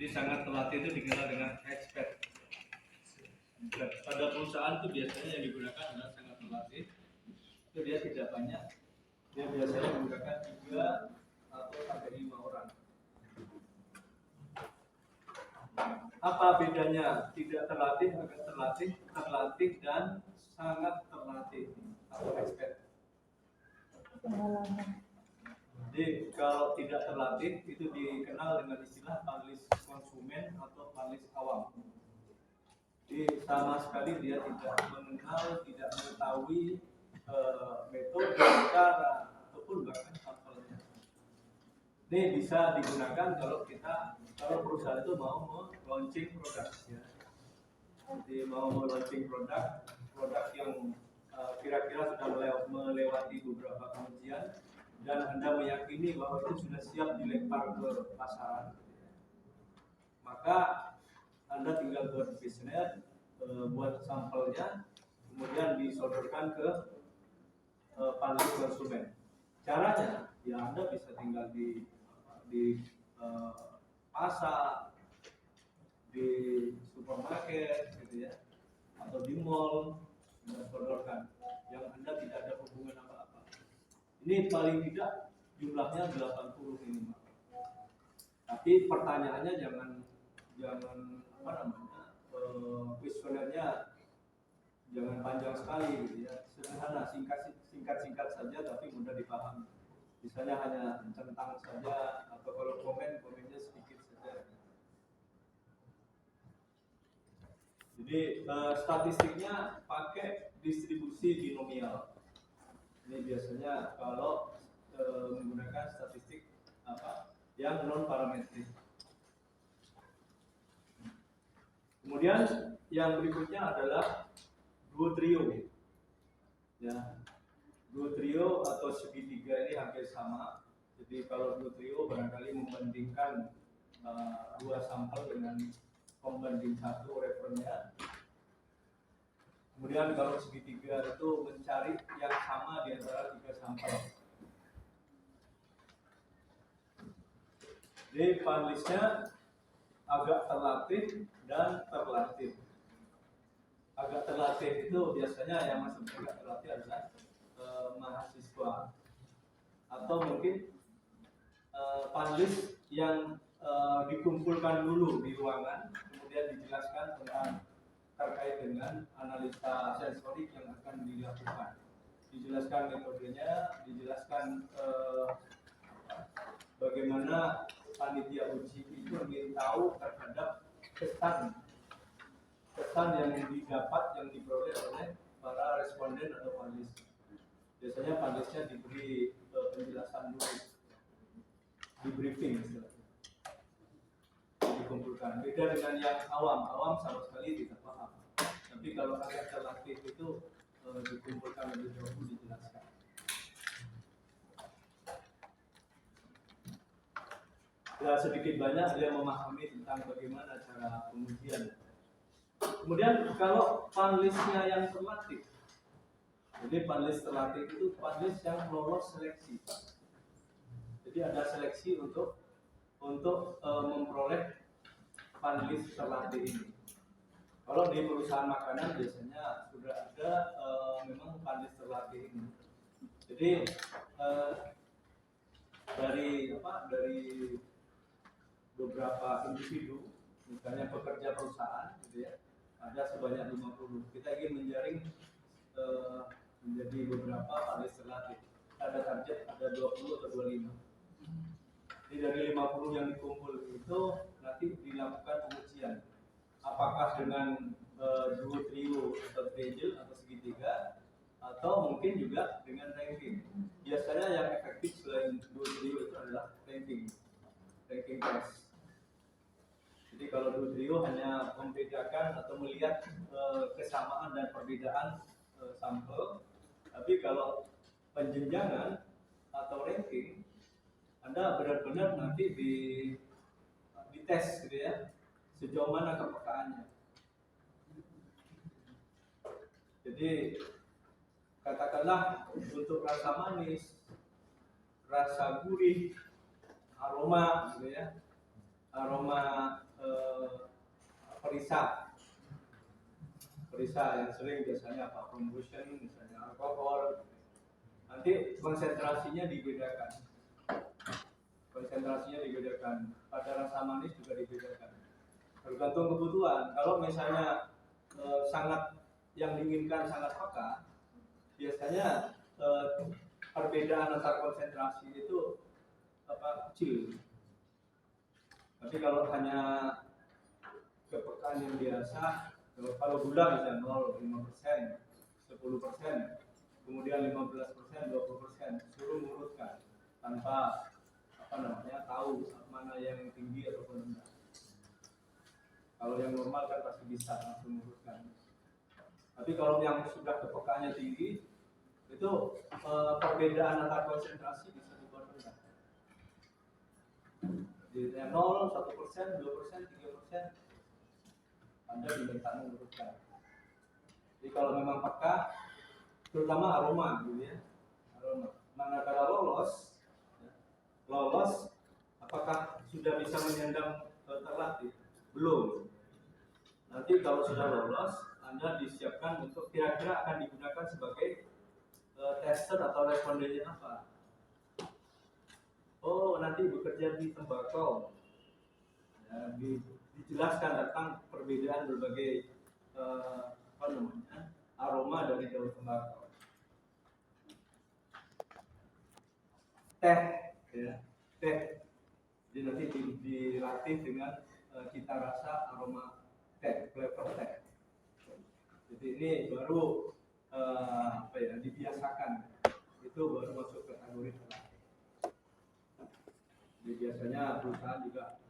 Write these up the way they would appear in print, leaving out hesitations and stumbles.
Jadi sangat terlatih itu dikenal dengan expert. Pada perusahaan itu biasanya yang digunakan adalah sangat terlatih. Itu dia tidak banyak. Dia biasanya menggunakan 3 atau sampai 5 orang. Apa bedanya tidak terlatih, agak terlatih, terlatih dan sangat terlatih atau expert? Jadi kalau tidak terlatih itu dikenal dengan istilah panelis konsumen atau panelis awam. Jadi sama sekali dia tidak mengenal, tidak mengetahui metode, cara ataupun bahkan sampelnya. Ini bisa digunakan kalau perusahaan itu mau launching produk, ya. Jadi mau launching produk yang kira-kira sudah melewati beberapa pengujian dan Anda meyakini bahwa itu sudah siap dilempar ke pasaran, maka Anda tinggal buat bisnis, buat sampelnya, kemudian disodorkan ke panelis konsumen. Caranya, ya Anda bisa tinggal di pasar, di supermarket, gitu ya, atau di mall, disodorkan. Yang Anda tidak ada hubungan apa-apa. Ini paling tidak jumlahnya 80 minimal. Tapi pertanyaannya jangan kuesionernya jangan panjang sekali, gitu ya. Sederhana, singkat saja tapi mudah dipahami. Misalnya hanya centang saja, atau kalau komennya sedikit saja. Jadi statistiknya pakai distribusi binomial. Ini biasanya kalau menggunakan statistik yang non parametrik. Kemudian yang berikutnya adalah duo trio. Ya, duo trio atau segitiga ini hampir sama. Jadi kalau duo trio barangkali membandingkan 2 sampel dengan pembanding 1 referennya. Kemudian kalau segitiga itu mencari yang sama di antara 3 sampel. Jadi panelisnya agak terlatih dan terlatih. Agak terlatih itu biasanya yang masuk agak terlatih adalah mahasiswa atau mungkin panelis yang dikumpulkan dulu di ruangan, kemudian dijelaskan tentang terkait dengan analisa sensorik yang akan dilakukan, dijelaskan metodenya, dijelaskan bagaimana panitia uji itu ingin tahu terhadap kesan yang didapat, yang diperoleh oleh para responden atau panelis. Biasanya panelisnya diberi penjelasan dulu, di briefing istilahnya, dikumpulkan. Beda dengan yang awam sama sekali tidak paham. Tapi kalau agak terlatih itu dikumpulkan lebih dahulu, dijelaskan. Ya, sedikit banyak dia memahami tentang bagaimana cara pengujian. Kemudian kalau panelisnya yang terlatih, jadi panelis terlatih itu panelis yang lolos seleksi. Jadi ada seleksi untuk memperoleh panelis terlatih ini. Kalau di perusahaan makanan biasanya sudah ada memang panelis terlatih ini. Jadi dari beberapa individu, misalnya pekerja perusahaan, gitu ya, ada sebanyak 50. Kita ingin menjaring menjadi beberapa panelis terlatih. Ada target, ada 20 atau 25. Jadi dari 50 yang dikumpul itu nanti dilakukan pengujian. Apakah dengan duo trio atau triangle atau segitiga, atau mungkin juga dengan ranking. Biasanya yang efektif selain duo trio itu adalah ranking test. Jadi kalau duo trio hanya membedakan atau melihat kesamaan dan perbedaan sampel, tapi kalau penjenjangan atau ranking, Anda benar-benar nanti dites, gitu ya, sejauh mana kepekaannya. Jadi katakanlah untuk rasa manis, rasa gurih, aroma, gitu ya, aroma perisa yang sering biasanya apa, promotion misalnya alkohol, nanti konsentrasinya dibedakan, pada rasa manis juga dibedakan, tergantung kebutuhan. Kalau misalnya sangat yang diinginkan sangat peka, biasanya perbedaan antar konsentrasi itu kecil. Tapi kalau hanya kepekaan yang biasa, kalau gula misalnya 0,5%, 10%, kemudian 15%, 20%, suruh mengurutkan tanpa tahu mana yang tinggi ataupun rendah. Kalau yang normal kan pasti bisa langsung mengurutkan. Tapi kalau yang sudah kepekaannya tinggi, itu perbedaan antar konsentrasi bisa dibuat rendah. Jadi 0, 1%, 2%, 3%, Anda diminta mengurutkan. Jadi kalau memang peka, terutama aroma, gitu ya, aroma. Manakala lolos, apakah sudah bisa menyandang terlatih? Belum. Nanti kalau sudah lolos, Anda disiapkan untuk kira-kira akan digunakan sebagai tester atau respondennya apa? Oh, nanti bekerja di tembakau. Ya, dijelaskan tentang perbedaan berbagai aroma dari daun tembakau. Teh, ya, teh. Jadi nanti dilatih dengan cita rasa aroma teh, flavor teh. Jadi ini baru dibiasakan. Itu baru masuk kategori terlatih. Jadi biasanya perusahaan juga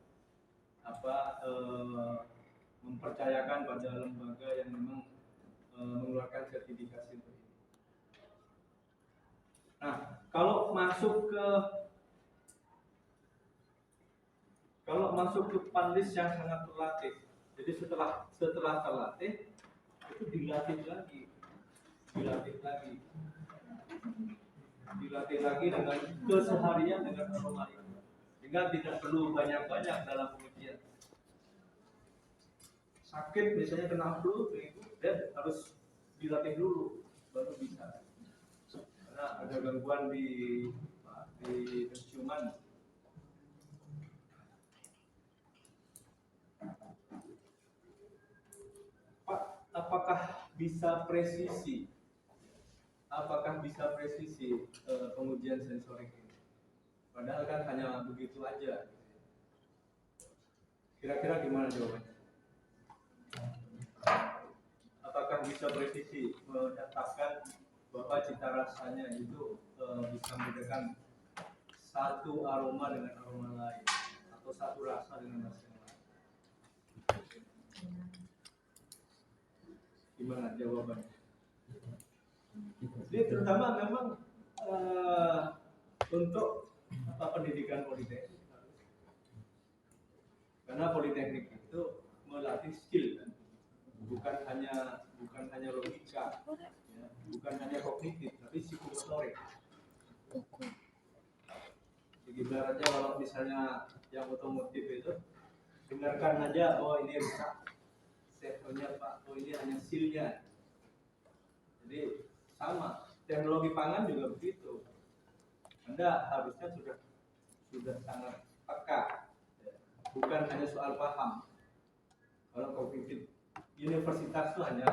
mempercayakan pada lembaga yang memang mengeluarkan sertifikasi untuk ini. Nah, kalau masuk ke panelis yang sangat terlatih, jadi setelah terlatih itu dilatih lagi dengan keseharian dengan aroma itu, sehingga tidak perlu banyak-banyak dalam pengujian. Sakit misalnya kena flu, dan harus dilatih dulu baru bisa, karena ada gangguan di penciuman. Pak, apakah bisa presisi pengujian sensorik ini? Padahal kan hanya begitu aja. Kira-kira gimana jawabannya? Apakah bisa presisi menetapkan bahwa cita rasanya itu bisa membedakan satu aroma dengan aroma lain, atau satu rasa dengan rasa yang lain? Gimana jawabannya? Jadi terutama memang untuk pendidikan politeknik, karena politeknik itu melatih skill, kan? bukan hanya logika, ya, bukan hanya kognitif, tapi psikomotorik. Jadi ibaratnya kalau misalnya yang otomotif itu, dengarkan aja, oh ini rusak, servonya Pak, oh ini hanya seal-nya. Jadi sama, teknologi pangan juga begitu. Anda harusnya sudah sangat peka, ya. Bukan hanya soal paham. Kalau kognitif universitas itu hanya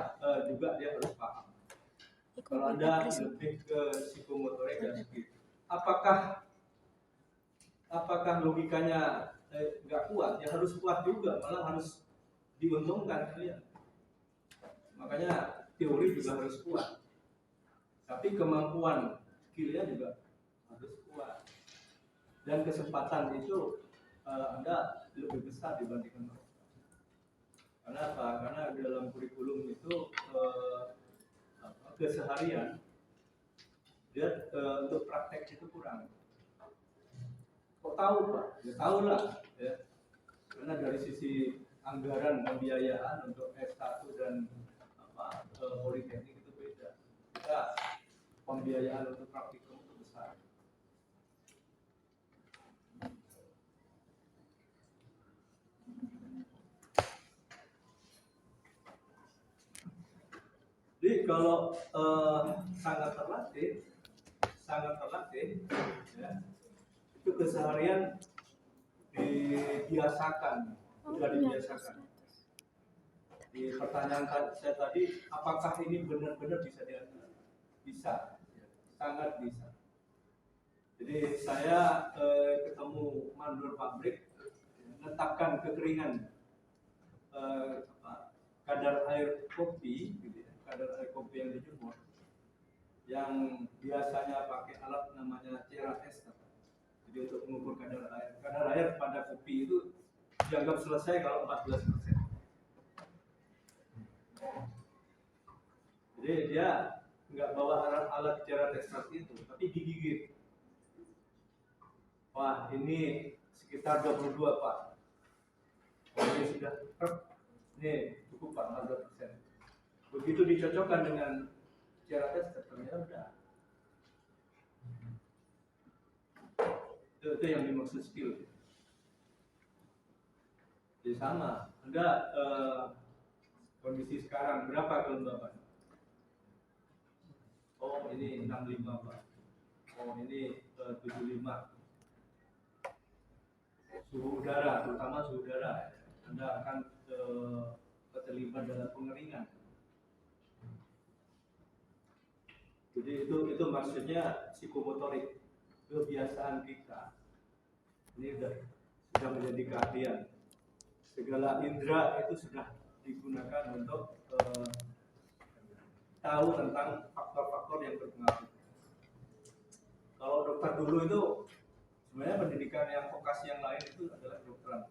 juga dia harus paham. Kalau Anda lebih ke psikomotorik dan skill, apakah logikanya nggak kuat? Ya harus kuat juga, malah harus diuntungkan kalian. Makanya teori juga harus kuat, tapi kemampuan skillnya juga harus kuat, dan kesempatan itu Anda lebih besar dibandingkan mereka. Karena apa? Karena dalam kurikulum itu keseharian dia untuk praktek itu kurang. Kok tahu Pak? Ya tahu lah, ya. Karena dari sisi anggaran pembiayaan untuk S1 dan politeknik itu beda. Kita pembiayaan untuk praktikum itu besar. kalau sangat terlatih ya, itu keseharian dibiasakan, sudah dibiasakan. Di pertanyaan saya tadi, apakah ini benar-benar bisa dilakukan? Bisa, sangat bisa. Jadi saya ketemu mandor pabrik, menetapkan kekeringan kadar air kopi, gitu ya, kadar air kopi yang dijemur, yang biasanya pakai alat namanya Cera tester. Jadi untuk mengukur kadar air pada kopi itu dianggap selesai kalau 14%. Jadi dia nggak bawa alat Cera tester itu, tapi digigit. Wah, ini sekitar 22 Pak. Ini sudah ini cukup Pak, 14%. Begitu dicocokkan dengan Cera tester, ternyata udah. Itu yang dimaksud skill. Jadi sama, Anda kondisi sekarang berapa kelembaban? Oh ini 65 Pak. Oh ini 75. Suhu udara, terutama suhu udara, Anda akan terlibat dalam pengeringan. Jadi itu maksudnya psikomotorik, kebiasaan kita. Ini sudah menjadi keahlian. Segala indera itu sudah digunakan untuk tahu tentang faktor-faktor yang berpengaruh. Kalau dokter dulu itu sebenarnya pendidikan yang vokasi yang lain itu adalah kedokteran.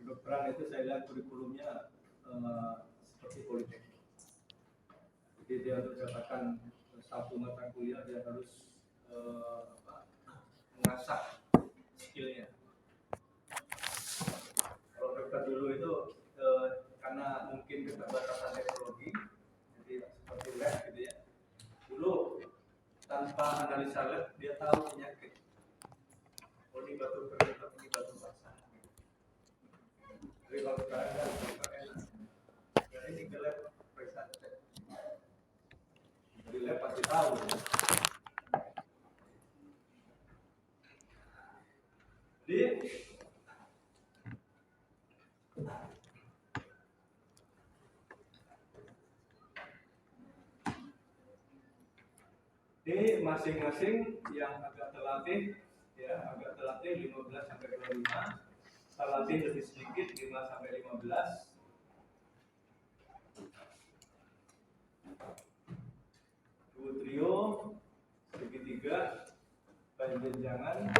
Kedokteran itu saya lihat kurikulumnya seperti politeknik. Jadi dia untuk mendapatkan satu mata kuliah dia harus mengasah skillnya. Kalau dokter dulu itu karena mungkin keterbatasan teknologi, jadi seperti lab gitu ya. Dulu tanpa analisa lab dia tahu penyakit. Oh ini batu kering, ini batu basah. Jadi kalau sekarang kan enak. Jadi ini ke lab periksa cek. Jadi lab pasti tahu. Jadi ini masing-masing yang agak terlatih ya, agak terlatih 15 sampai 25, terlatih lebih sedikit 5 sampai 15. Dua trio, segitiga, panjenjangan.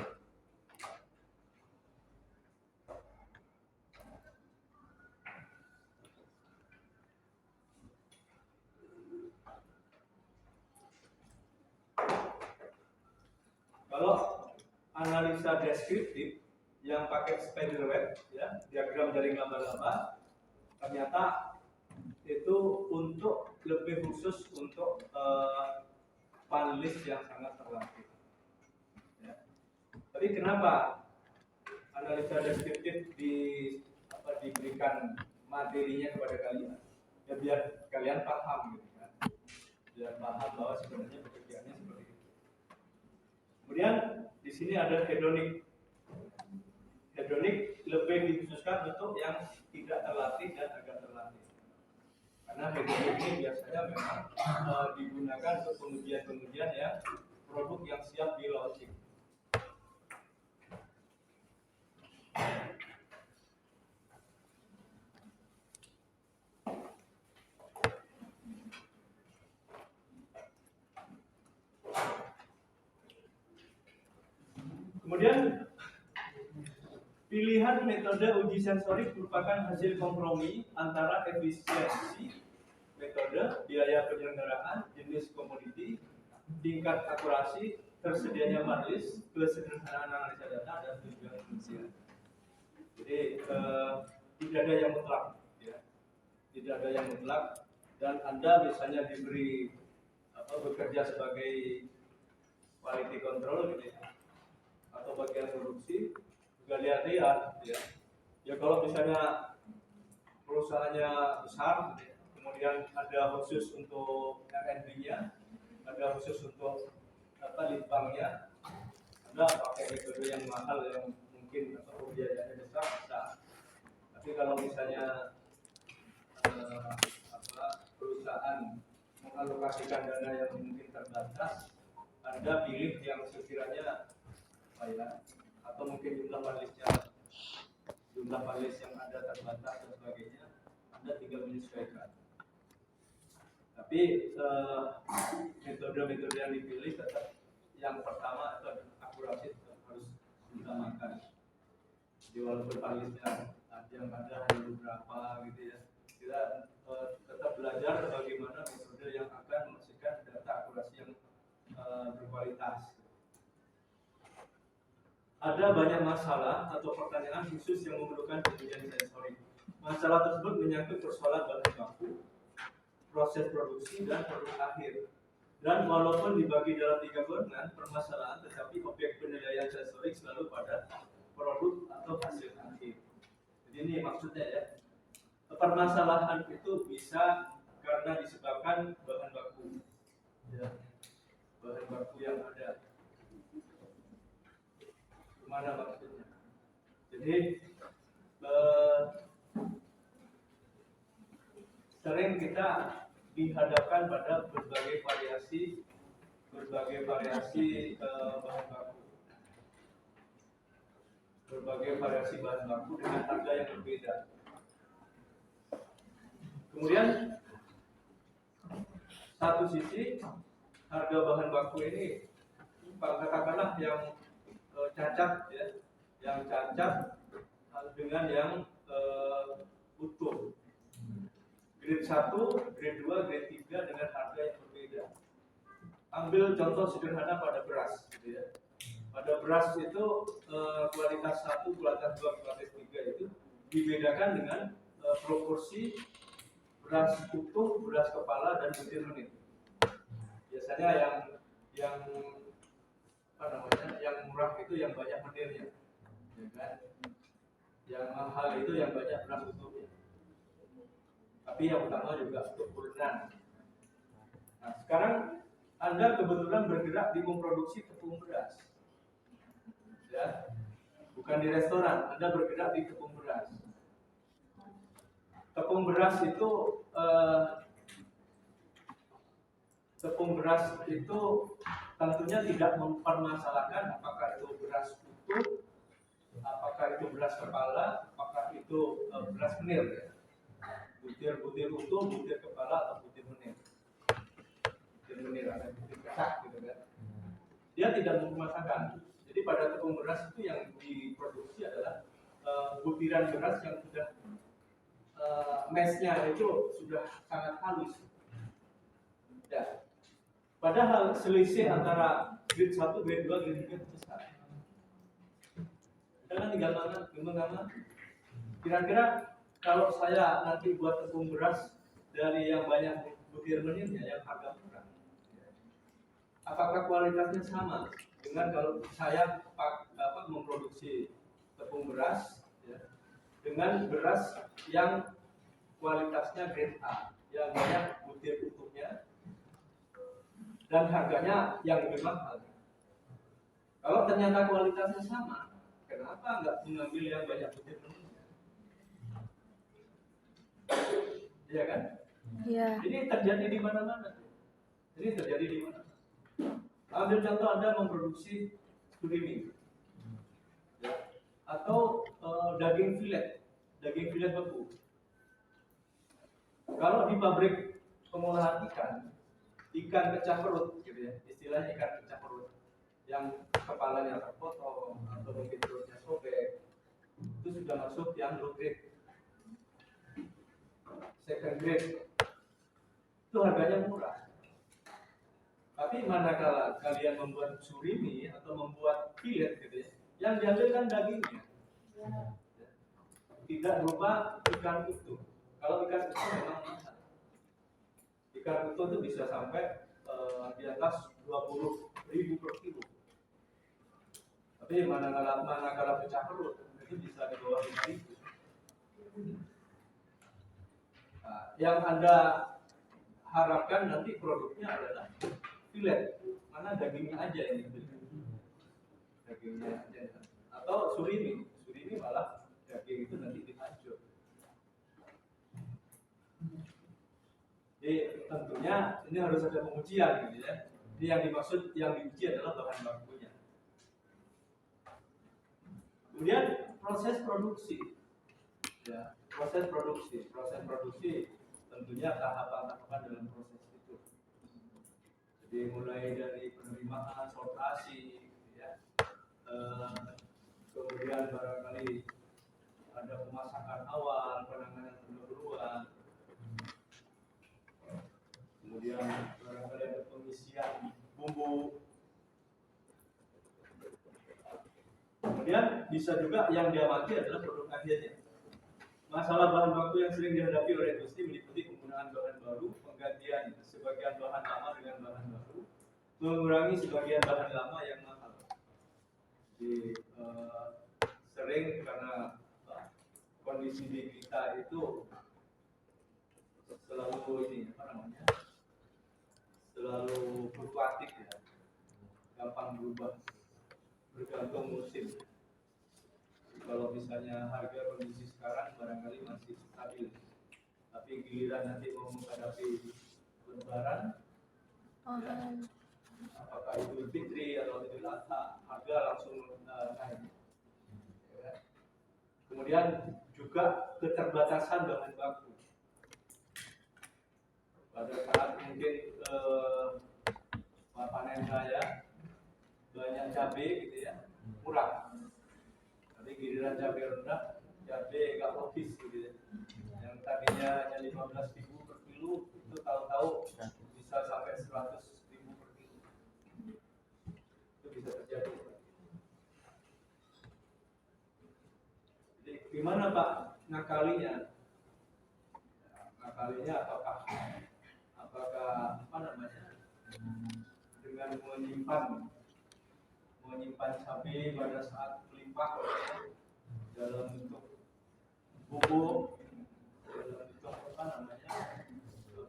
Kalau analisa deskriptif yang pakai spider web, ya, diagram jaring laba-laba, ternyata itu untuk lebih khusus untuk panelis yang sangat terlatih. Ya. Tapi kenapa analisa deskriptif diberikan materinya kepada kalian? Ya biar kalian paham, gitu kan? Biar paham bahwa sebenarnya pekerjaannya seperti itu. Kemudian di sini ada hedonik. Hedonik lebih dikhususkan untuk yang tidak terlatih dan agak terlatih. Karena hedonik ini biasanya memang digunakan untuk pengujian-pengujian ya produk yang siap di launching. Kemudian pilihan metode uji sensorik merupakan hasil kompromi antara efisiensi metode, biaya penyelenggaraan, jenis komoditi, tingkat akurasi, tersedianya matriks, kesederhanaan analisa data, dan tujuan fungsi. Jadi tidak ada yang mutlak, ya. Tidak ada yang mutlak. Dan Anda misalnya diberi bekerja sebagai quality control, gitu ya, atau bagian produksi, juga lihat-lihat, ya. Ya kalau misalnya perusahaannya besar, gitu ya, kemudian ada khusus untuk R&D-nya, ada khusus untuk litbangnya, ada pakai metode yang mahal yang mungkin atau biayanya besar bisa. Tapi kalau misalnya perusahaan mengalokasikan dana yang mungkin terbatas, Anda pilih yang sekiranya atau mungkin jumlah panelis yang ada terbatas dan sebagainya, Anda tinggal menyesuaikan. Tapi metode-metode yang dipilih tetap yang pertama atau akurasi tetap harus diutamakan. Jadi walaupun panelisnya yang ada hanya beberapa gitu ya, kita tetap belajar bagaimana metode yang akan menghasilkan data akurasi yang berkualitas. Ada banyak masalah atau pertanyaan khusus yang memerlukan pengujian sensorik. Masalah tersebut menyangkut persoalan bahan baku, proses produksi, dan produk akhir. Dan walaupun dibagi dalam 3 golongan permasalahan, tetapi objek penilaian sensorik selalu pada produk atau hasil akhir. Jadi ini maksudnya ya, permasalahan itu bisa karena disebabkan bahan baku, ya, bahan baku yang ada. Gimana maksudnya? Jadi sering kita dihadapkan pada berbagai variasi bahan baku, dengan harga yang berbeda. Kemudian satu sisi harga bahan baku ini katakanlah yang cacat ya, yang cacat dengan yang utuh. Grade 1, grade 2, grade 3 dengan harga yang berbeda. Ambil contoh sederhana pada beras gitu ya. Pada beras itu kualitas 1, kualitas 2, kualitas 3 itu dibedakan dengan proporsi beras utuh, beras kepala, dan butir menit. Biasanya yang murah itu yang banyak menirnya, ya kan? Yang mahal itu yang banyak beras utuhnya. Tapi yang utama juga untuk urunan. Nah, sekarang Anda kebetulan bergerak di memproduksi tepung beras, ya, bukan di restoran. Anda bergerak di tepung beras. Tepung beras itu tentunya tidak mempermasalahkan apakah itu beras utuh, apakah itu beras kepala, apakah itu beras menir, ya. Butir utuh, butir kepala, atau butir menir. Butir menir ada butir kesak gitu kan. Dia tidak mempermasalahkan. Jadi pada tepung beras itu yang diproduksi adalah butiran beras yang sudah mesnya itu sudah sangat halus. Ya. Padahal selisih antara grade 1, grade 2, grade 3 itu besar. Jangan tinggal mana? Kira-kira kalau saya nanti buat tepung beras dari yang banyak butir menirnya, yang harga murah, apakah kualitasnya sama dengan kalau saya memproduksi tepung beras ya, dengan beras yang kualitasnya grade A, yang banyak butir utuhnya dan harganya yang lebih mahal? Kalau ternyata kualitasnya sama, kenapa nggak mengambil yang banyak butir menirnya? Iya kan? Iya. Ini terjadi di mana-mana. Ambil contoh Anda memproduksi surimi, ya, atau daging filet beku. Kalau di pabrik pengolahan ikan pecah perut, gitu ya, istilahnya ikan pecah perut, yang kepalanya terpotong atau mungkin perutnya sobek, itu sudah masuk yang low grade. Second grade itu harganya murah. Tapi manakala kalian membuat surimi atau membuat filet gitu ya, yang diambil kan dagingnya, tidak berupa ikan utuh. Kalau ikan utuh memang mahal. Ikan utuh itu bisa sampai di atas 20.000 per kilo. Tapi manakala pecah perut itu bisa di bawah 5.000. Nah, yang Anda harapkan nanti produknya adalah filet, mana dagingnya aja ini, dagingnya aja, atau surimi malah daging itu nanti dihancur. Jadi tentunya ini harus ada pengujian gitu ya. Ini yang dimaksud, yang diuji adalah bahan bakunya. Kemudian proses produksi, ya, proses produksi tentunya tahapan-tahapan dalam proses itu. Jadi mulai dari penerimaan, sortasi, ya, kemudian barangkali ada pemasakan awal, penanganan pendahuluan, kemudian barangkali ada pengisian bumbu. Kemudian bisa juga yang diamati adalah produk akhirnya. Masalah bahan baku yang sering dihadapi oleh industri meliputi penggunaan bahan baru, penggantian sebagian bahan lama dengan bahan baru, mengurangi sebagian bahan lama yang mahal. Jadi sering karena kondisi di kita itu selalu ini apa namanya, selalu fluktuatif ya, gampang berubah, bergantung musim. Kalau misalnya harga kondisi sekarang barangkali masih stabil, tapi giliran nanti mau menghadapi Lebaran, ya, apakah Idul Fitri atau Idul Adha, harga langsung naik. Ya. Kemudian juga keterbatasan bahan baku. Pada saat mungkin panen raya banyak cabai gitu ya, murah. Tapi giliran cabai rendah, cabai nggak logis gitu ya. Yang tadinya hanya 15.000 per kilo, itu tahu-tahu bisa sampai 100.000 per kilo. Itu bisa terjadi. Jadi gimana Pak ngakalinya? Ngakalinya apakah apa namanya? Dengan menyimpan cabai pada saat melimpah dalam bentuk bubuk, dalam bentuk apa namanya,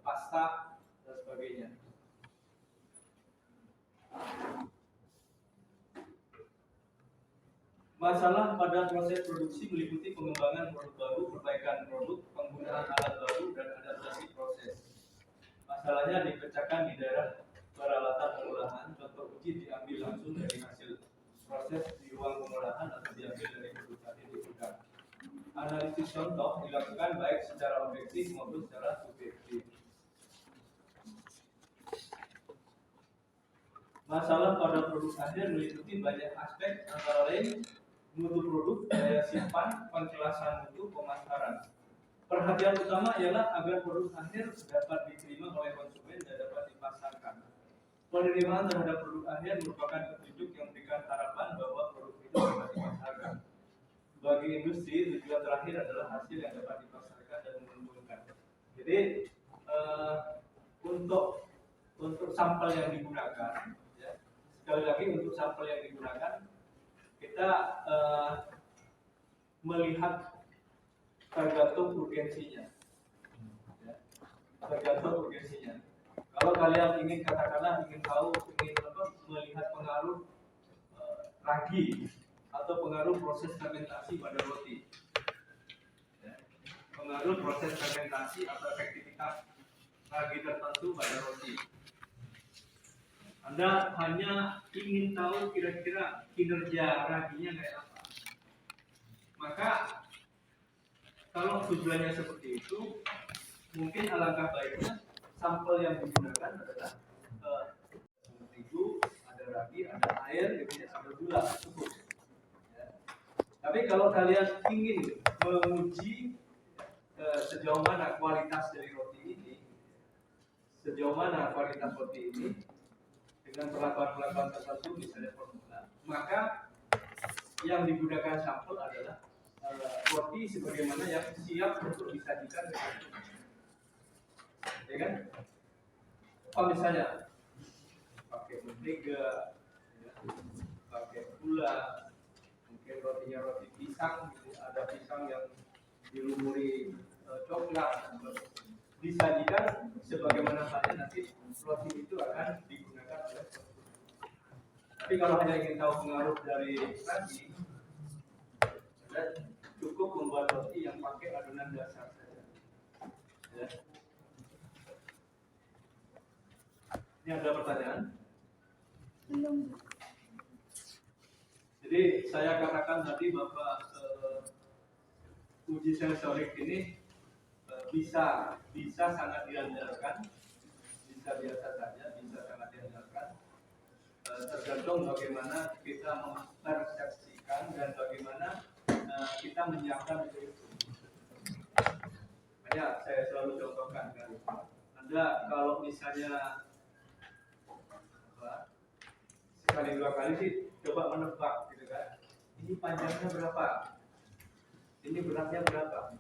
pasta dan sebagainya. Masalah pada proses produksi meliputi pengembangan produk baru, perbaikan produk, penggunaan alat baru, dan adaptasi proses. Masalahnya dipecahkan di daerah peralatan pengolahan. Contoh uji diambil langsung dari hasil proses di ruang pengolahan atau diambil dari produk tadi di gudang. Analisis contoh dilakukan baik secara objektif maupun secara subjektif. Masalah pada produk akhir meliputi banyak aspek, antara lain mutu produk, daya simpan, penjelasan mutu, pemasaran. Perhatian utama ialah agar produk akhir dapat diterima oleh konsumen dan dapat dipasarkan. Penerimaan terhadap produk akhir merupakan petunjuk yang memberikan harapan bahwa produk itu dapat dipasarkan. Bagi industri, tujuan terakhir adalah hasil yang dapat dipasarkan dan menguntungkan. Jadi untuk sampel yang digunakan, ya, sekali lagi untuk sampel yang digunakan kita melihat tergantung urgensinya, ya, tergantung urgensinya. Kalau kalian ingin katakanlah ingin tahu, melihat pengaruh ragi atau pengaruh proses fermentasi pada roti, ya, pengaruh proses fermentasi atau efektivitas ragi tertentu pada roti. Anda hanya ingin tahu kira-kira kinerja raginya kayak apa. Maka kalau tujuannya seperti itu, mungkin alangkah baiknya sampel yang digunakan adalah terigu, ada ragi, ada air, gitu ya, ada gula, cukup. Ya. Tapi kalau kalian ingin menguji sejauh mana kualitas dari roti ini, dengan perlakuan-perlakuan tertentu misalnya formula, maka yang digunakan sampel adalah roti sebagaimana yang siap untuk disajikan dengan, ya kan? Kalau misalnya pakai mentega, ya, pakai gula, mungkin rotinya roti pisang, ada pisang yang dilumuri coklat, kalau hanya ingin tahu pengaruh dari tadi, cukup membuat roti yang pakai adonan dasar saja. Ya. Ini ada pertanyaan? Belum. Jadi saya katakan tadi bahwa uji sensorik ini bisa sangat diandalkan, bisa biasa saja, bisa sangat diandalkan, tergantung bagaimana kita mempersepsikan dan bagaimana kita menyiapkan itu. Makanya saya selalu contohkan kan, Anda kalau misalnya sekali dua kali sih coba menebak gitu kan, ini panjangnya berapa, ini beratnya berapa,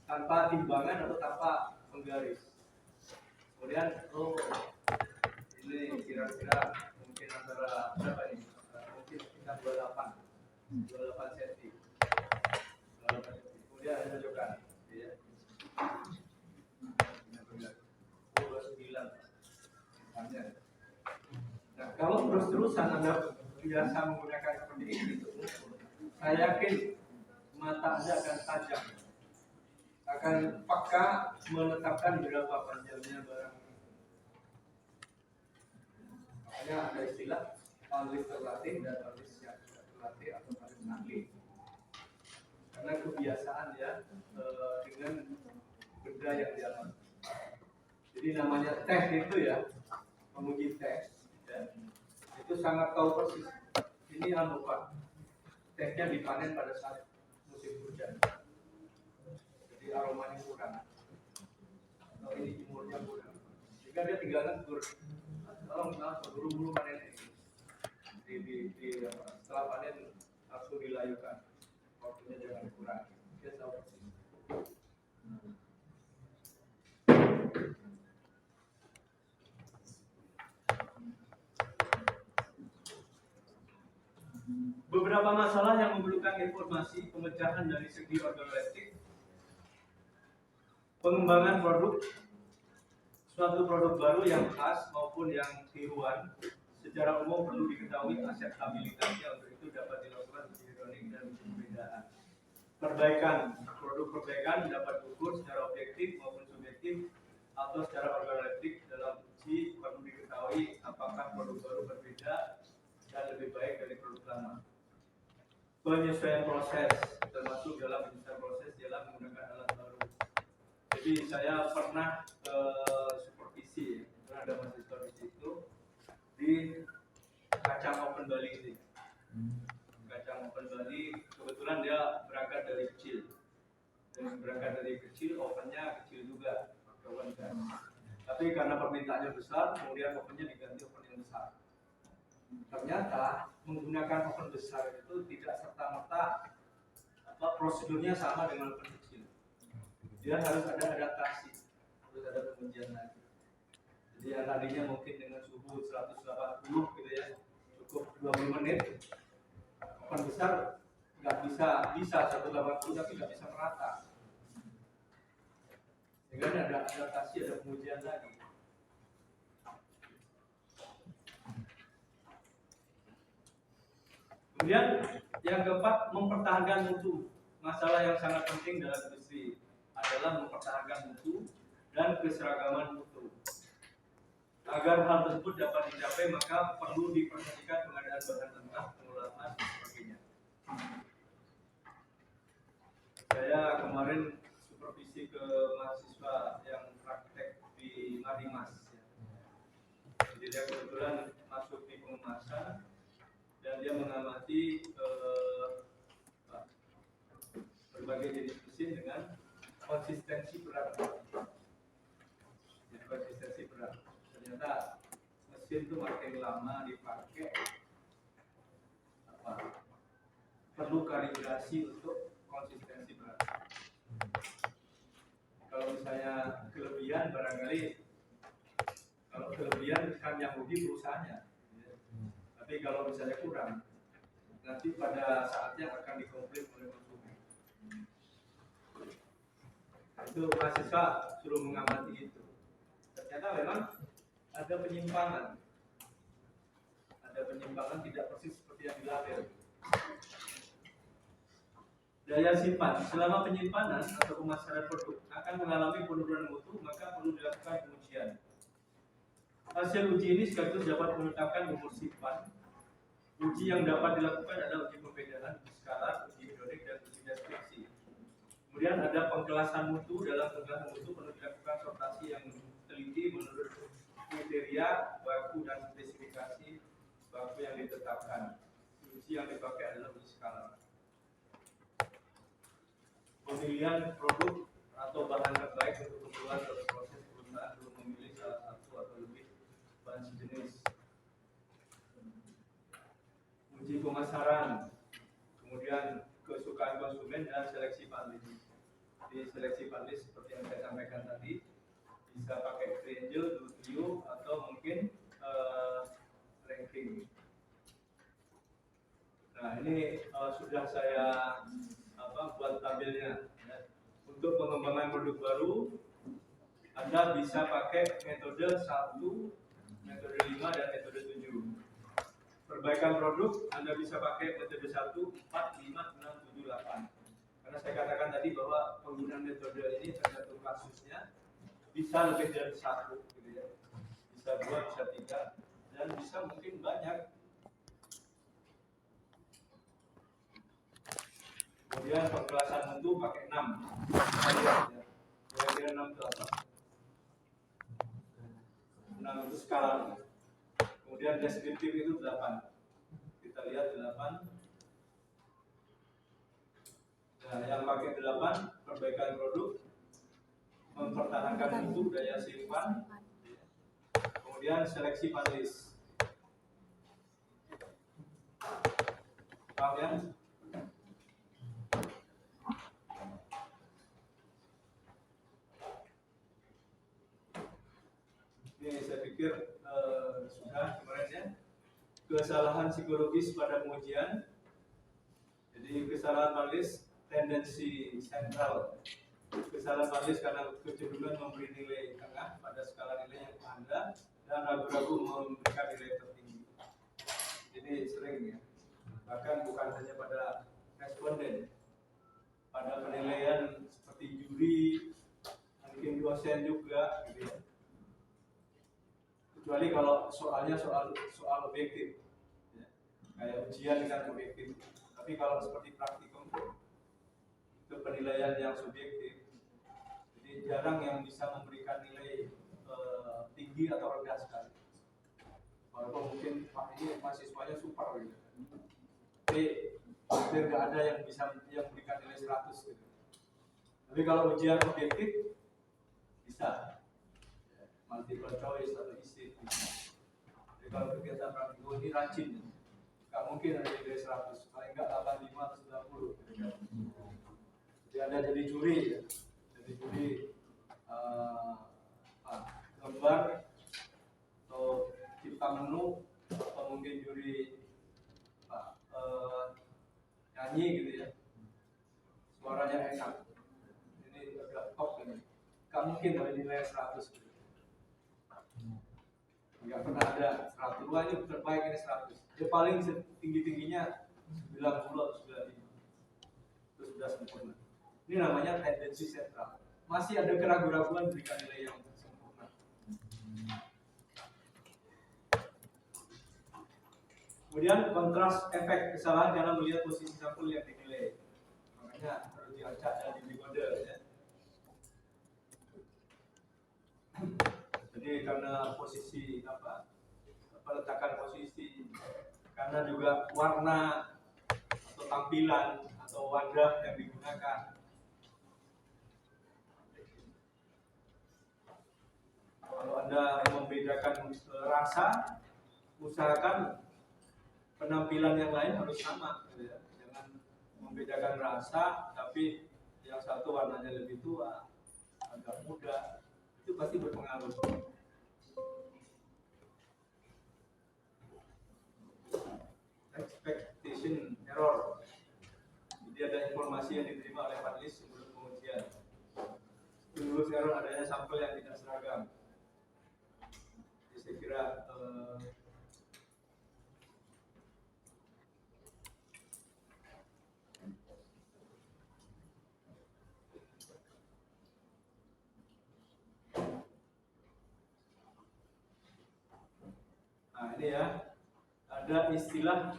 tanpa timbangan atau tanpa penggaris. Kemudian ini kira-kira mungkin antara berapa ini, mungkin sekitar 28 cm. Kemudian ada tunjukkan ya. 29 panjang. Nah, kalau terus-terusan Anda biasa menggunakan seperti ini, saya yakin mata Anda akan tajam, akan peka menetapkan berapa panjangnya barang. Makanya ada istilah palis terlatih dan palis yang tidak terlatih atau palis ahli. Karena kebiasaan ya dengan benda yang dialami. Jadi namanya tes itu ya, menguji tes. Ya, itu sangat tahu persis. Ini Pak, tehnya dipanen pada saat musim hujan. Jadi aromanya kurang, atau ini jumurnya kurang. Jika dia tinggal negur, tolong buru-buru panen ini. Setelah panen langsung dilayukan, waktunya jangan kurang. Dia tahu persis. Beberapa masalah yang memerlukan informasi pemecahan dari segi organoleptik, pengembangan produk, suatu produk baru yang khas maupun yang tiruan, secara umum perlu diketahui akseptabilitasnya. Untuk itu dapat dilakukan uji hidrolik dan uji perbedaan. Perbaikan, produk perbaikan dapat diukur secara objektif maupun subjektif atau secara organoleptik. Dalam uji perlu diketahui apakah produk baru berbeda dan lebih baik dari produk lama. Penyesuaian proses, termasuk dalam penyesuaian proses dalam menggunakan alat baru. Jadi saya pernah supervisi, ada mahasiswa di situ di Kacang Open Bali ini. Kacang Open Bali kebetulan dia berangkat dari kecil, dan berangkat dari kecil ovennya kecil juga, oven kan. Tapi karena permintaannya besar, kemudian ovennya diganti oven yang besar. Ternyata menggunakan oven besar itu tidak serta-merta prosedurnya sama dengan oven kecil. Dia harus ada adaptasi, harus ada pengujian lagi. Jadi yang tadinya mungkin dengan suhu 180 gitu ya, cukup 20 menit. Oven besar nggak bisa 180 tapi nggak bisa merata. Sehingga ada adaptasi, ada pengujian lagi. Kemudian yang keempat, mempertahankan mutu. Masalah yang sangat penting dalam industri adalah mempertahankan mutu dan keseragaman mutu. Agar hal tersebut dapat dicapai, maka perlu diperhatikan pengadaan bahan mentah, pengolahan, dan sebagainya. Saya kemarin supervisi ke mahasiswa yang praktek di Marimas. Jadi dia kebetulan masuk di pengemasan dan dia mengamati berbagai jenis mesin dengan konsistensi berat. Jadi konsistensi berat. Ternyata mesin itu makin lama dipakai perlu kalibrasi untuk konsistensi berat. Kalau misalnya kelebihan, barangkali kalau kelebihan kan yang rugi perusahaannya. Tapi kalau misalnya kurang, nanti pada saatnya akan dikomplain oleh konsumen. Itu mahasiswa suruh mengamati itu. Ternyata memang ada penyimpangan ada penyimpangan tidak persis seperti yang dilabel. Daya simpan. Selama penyimpanan atau pemasaran produk akan mengalami penurunan mutu, maka perlu dilakukan pengujian. Hasil uji ini sekaligus dapat menetapkan umur simpan. Uji yang dapat dilakukan adalah uji pembedaan, uji skala, uji hidrolik, dan uji deskripsi. Kemudian ada pengkelasan mutu. Dalam pengkelasan mutu perlu dilakukan sortasi yang teliti menurut kriteria baku dan spesifikasi baku yang ditetapkan. Uji yang dipakai adalah uji skala. Pemilihan produk atau bahan terbaik untuk keperluan dalam proses perusahaan belum memilih salah satu atau lebih bahan sejenis. Uji pemasaran, kemudian kesukaan konsumen dan seleksi panelis. Di seleksi panelis seperti yang saya sampaikan tadi, bisa pakai triangle, trio, atau mungkin ranking. Nah ini sudah saya buat tabelnya. Ya. Untuk pengembangan produk baru, Anda bisa pakai metode 1, metode 5, dan metode 7. Perbaikan produk, Anda bisa pakai metode 1, 4, 5, 6, 7, 8. Karena saya katakan tadi bahwa penggunaan metode ini tergantung kasusnya, bisa lebih dari 1, gitu ya. Bisa 2, bisa 3, dan bisa mungkin banyak. Kemudian pengkelasan mutu pakai 6. Kira-kira 6 itu apa? 6 itu skala. Kemudian deskriptif itu 8. Kita lihat 8. Nah, yang pakai 8, perbaikan produk, mempertahankan mutu, daya simpan, kemudian seleksi panelis. Paham ya? Ini saya pikir sudah kemarin ya. Kesalahan psikologis pada pengujian. Jadi kesalahan panelis tendensi sentral. Kesalahan panelis karena kecenderungan memberi nilai tengah pada skala nilai yang ada dan ragu-ragu memberikan nilai tertinggi. Ini sering ya. Bahkan bukan hanya pada responden, pada penilaian seperti juri, mungkin dosen juga, gitu ya. Kecuali kalau soalnya soal objektif, ya. Kayak ujian kan objektif. Tapi kalau seperti praktikum itu penilaian yang subjektif, jadi jarang yang bisa memberikan nilai tinggi atau rendah sekali. Walaupun mungkin ini mahasiswanya super gitu, tapi hampir nggak ada yang bisa yang memberikan nilai 100 gitu. Tapi kalau ujian objektif bisa, multiple choice atau isi. Jadi kalau kegiatan praktikum ini rajin, nggak mungkin ada nilai 100, paling nggak 85 atau 90. Jadi Anda jadi juri, ya. Jadi juri gambar atau cipta menu, atau mungkin juri nyanyi gitu ya, suaranya enak, ini agak top ini, nggak mungkin ada nilai 100 gitu. Nggak pernah ada 100, wah ini terbaik ini 100. Dia paling tinggi-tingginya 90 atau 95. Itu sudah sempurna. Ini namanya tendensi sentral. Masih ada keraguan-raguan berikan nilai yang sempurna. Kemudian kontras efek kesalahan karena melihat posisi sampel yang dinilai. Makanya harus diacak dan dikode ya. Jadi karena posisi letakkan posisi, karena juga warna atau tampilan atau wadah yang digunakan. Kalau Anda membedakan rasa, usahakan penampilan yang lain harus sama, gitu ya. Jangan membedakan rasa, tapi yang satu warnanya lebih tua, agak muda, itu pasti berpengaruh. Expectation error. Jadi ada informasi yang diterima oleh panelis sebelum pengujian. Lulus error adanya sampel yang tidak seragam. Jadi saya kira ini ya, ada istilah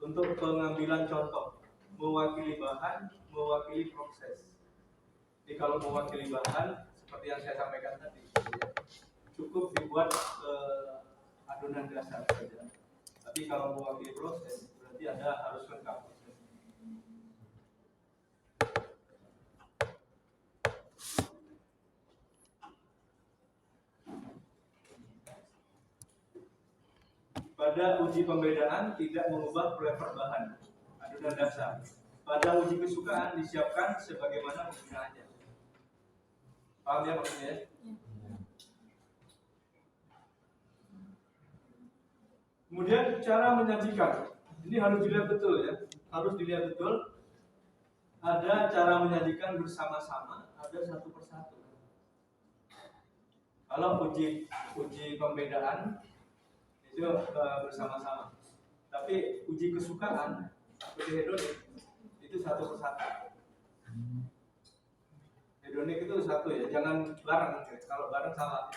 untuk pengambilan contoh, mewakili bahan, mewakili proses. Jadi kalau mewakili bahan, seperti yang saya sampaikan tadi, cukup dibuat adonan dasar saja. Tapi kalau mewakili proses, berarti Anda harus lengkap. Pada uji pembedaan tidak mengubah flavor bahan, adonan dasar. Pada uji kesukaan disiapkan sebagaimana penggunaannya. Paham ya maksudnya? Kemudian cara menyajikan, ini harus dilihat betul ya, harus dilihat betul. Ada cara menyajikan bersama-sama, ada satu persatu. Kalau uji pembedaan itu bersama-sama. Tapi uji kesukaan seperti hedonik itu satu persatu. Hedonik itu satu ya, jangan bareng. Kalau bareng salah.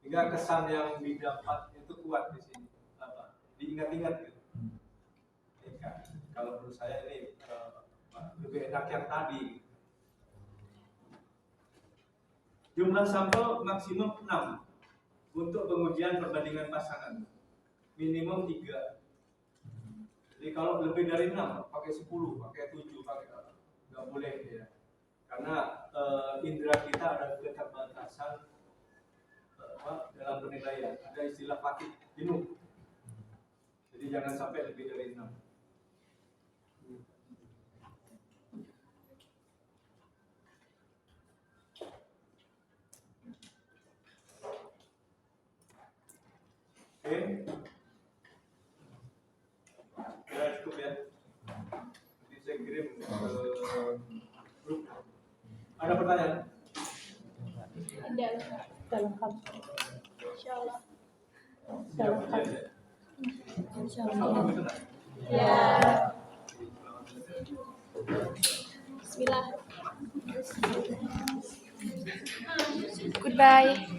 Hingga kesan yang didapat itu kuat di sini. Diingat-ingat gitu. Kalau menurut saya ini lebih enak yang tadi. Jumlah sampel maksimum 6 untuk pengujian perbandingan pasangan, minimum 3. Jadi kalau lebih dari 6, pakai 10, pakai 7, pakai nggak boleh ya. Karena indera kita ada keterbatasan dalam penilaian. Ada istilah fakih jenuh. Jadi jangan sampai lebih dari 6. Oke, ya cukup ya. Nanti saya kirim ke grup. Ada pertanyaan? Ada. Lengkap. Insyaallah. Siap aja ya. Insyaallah. Ya. Bismillah. Goodbye.